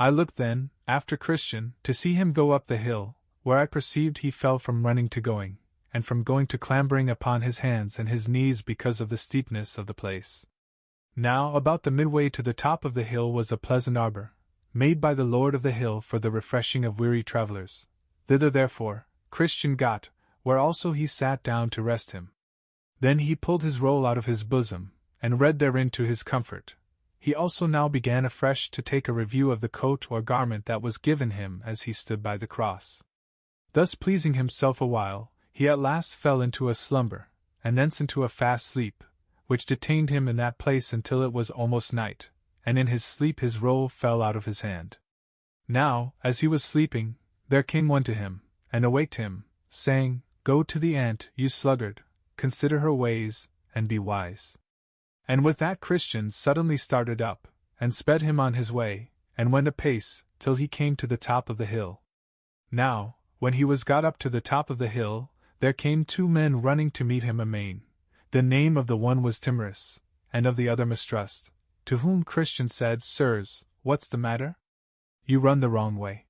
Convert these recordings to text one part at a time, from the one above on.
I looked then, after Christian, to see him go up the hill, where I perceived he fell from running to going, and from going to clambering upon his hands and his knees because of the steepness of the place. Now about the midway to the top of the hill was a pleasant arbor, made by the Lord of the hill for the refreshing of weary travelers. Thither therefore Christian got, where also he sat down to rest him. Then he pulled his roll out of his bosom, and read therein to his comfort. He also now began afresh to take a review of the coat or garment that was given him as he stood by the cross. Thus pleasing himself a while, he at last fell into a slumber, and thence into a fast sleep, which detained him in that place until it was almost night, and in his sleep his roll fell out of his hand. Now, as he was sleeping, there came one to him, and awaked him, saying, Go to the ant, you sluggard, consider her ways, and be wise. And with that Christian suddenly started up, and sped him on his way, and went apace, till he came to the top of the hill. Now, when he was got up to the top of the hill, there came two men running to meet him amain. The name of the one was Timorous, and of the other Mistrust, to whom Christian said, Sirs, what's the matter? You run the wrong way.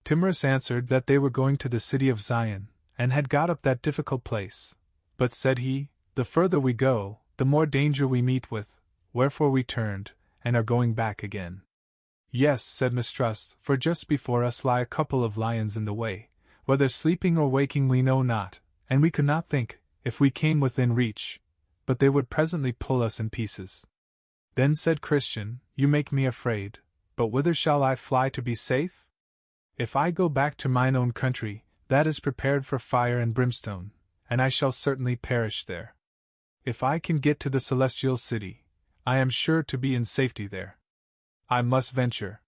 Timorous answered that they were going to the city of Zion, and had got up that difficult place. But said he, the further we go, the more danger we meet with, wherefore we turned, and are going back again. Yes, said Mistrust, for just before us lie a couple of lions in the way, whether sleeping or waking we know not, and we could not think, if we came within reach, but they would presently pull us in pieces. Then said Christian, You make me afraid, but whither shall I fly to be safe? If I go back to mine own country, that is prepared for fire and brimstone, and I shall certainly perish there. If I can get to the celestial city, I am sure to be in safety there. I must venture.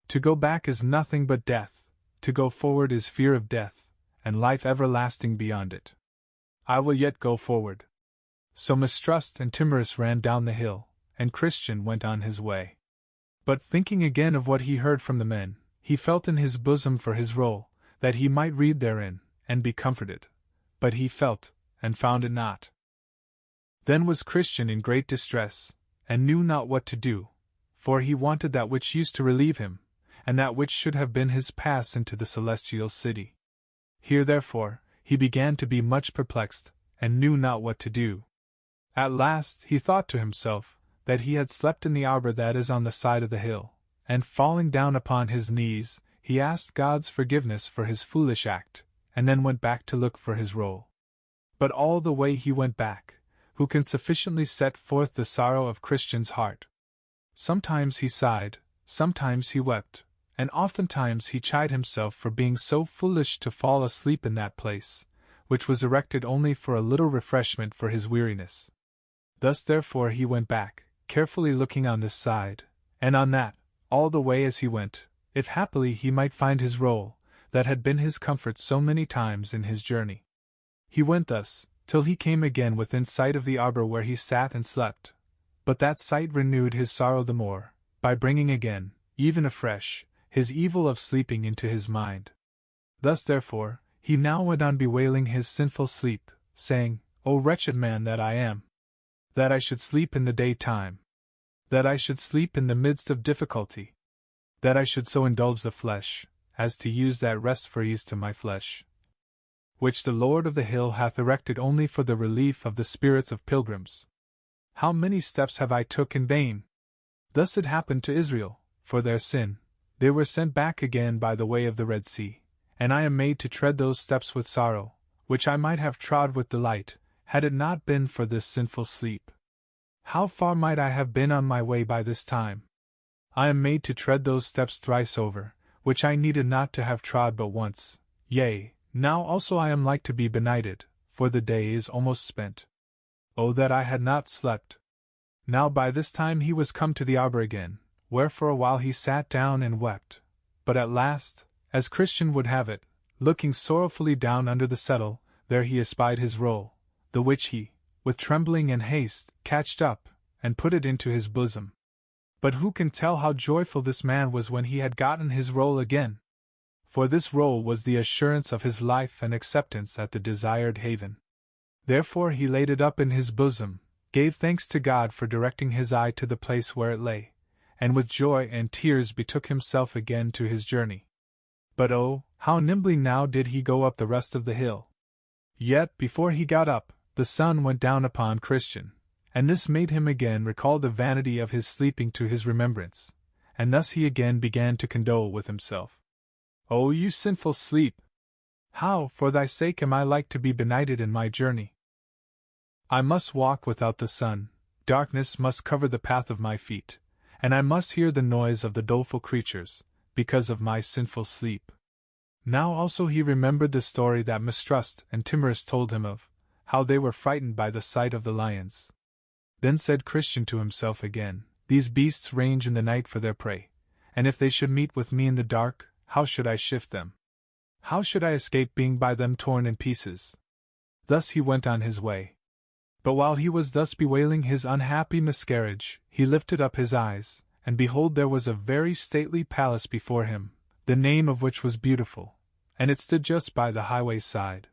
To go back is nothing but death, to go forward is fear of death, and life everlasting beyond it. I will yet go forward. So Mistrust and Timorous ran down the hill, and Christian went on his way. But thinking again of what he heard from the men, he felt in his bosom for his roll, that he might read therein, and be comforted. But he felt, and found it not. Then was Christian in great distress, and knew not what to do, for he wanted that which used to relieve him, and that which should have been his pass into the celestial city. Here therefore, he began to be much perplexed, and knew not what to do. At last he thought to himself, that he had slept in the arbor that is on the side of the hill, and falling down upon his knees, he asked God's forgiveness for his foolish act, and then went back to look for his roll. But all the way he went back, who can sufficiently set forth the sorrow of Christian's heart? Sometimes he sighed, sometimes he wept, and oftentimes he chid himself for being so foolish to fall asleep in that place, which was erected only for a little refreshment for his weariness. Thus therefore he went back, carefully looking on this side, and on that, all the way as he went, if happily he might find his roll, that had been his comfort so many times in his journey. He went thus, till he came again within sight of the arbor where he sat and slept. But that sight renewed his sorrow the more, by bringing again, even afresh, his evil of sleeping into his mind. Thus therefore, he now went on bewailing his sinful sleep, saying, O wretched man that I am! That I should sleep in the daytime! That I should sleep in the midst of difficulty! That I should so indulge the flesh, as to use that rest for ease to my flesh, which the Lord of the hill hath erected only for the relief of the spirits of pilgrims. How many steps have I took in vain? Thus it happened to Israel, for their sin, they were sent back again by the way of the Red Sea, and I am made to tread those steps with sorrow, which I might have trod with delight, had it not been for this sinful sleep. How far might I have been on my way by this time? I am made to tread those steps thrice over, which I needed not to have trod but once, yea, now also I am like to be benighted, for the day is almost spent. Oh that I had not slept! Now by this time he was come to the arbor again, where for a while he sat down and wept. But at last, as Christian would have it, looking sorrowfully down under the settle, there he espied his roll, the which he, with trembling and haste, catched up, and put it into his bosom. But who can tell how joyful this man was when he had gotten his roll again? For this roll was the assurance of his life and acceptance at the desired haven. Therefore he laid it up in his bosom, gave thanks to God for directing his eye to the place where it lay, and with joy and tears betook himself again to his journey. But oh, how nimbly now did he go up the rest of the hill! Yet, before he got up, the sun went down upon Christian, and this made him again recall the vanity of his sleeping to his remembrance, and thus he again began to condole with himself. "O you sinful sleep! How, for thy sake, am I like to be benighted in my journey? I must walk without the sun, darkness must cover the path of my feet, and I must hear the noise of the doleful creatures, because of my sinful sleep." Now also he remembered the story that Mistrust and Timorous told him of, how they were frightened by the sight of the lions. Then said Christian to himself again, "These beasts range in the night for their prey, and if they should meet with me in the dark, how should I shift them? How should I escape being by them torn in pieces?" Thus he went on his way. But while he was thus bewailing his unhappy miscarriage, he lifted up his eyes, and behold, there was a very stately palace before him, the name of which was Beautiful, and it stood just by the highway's side.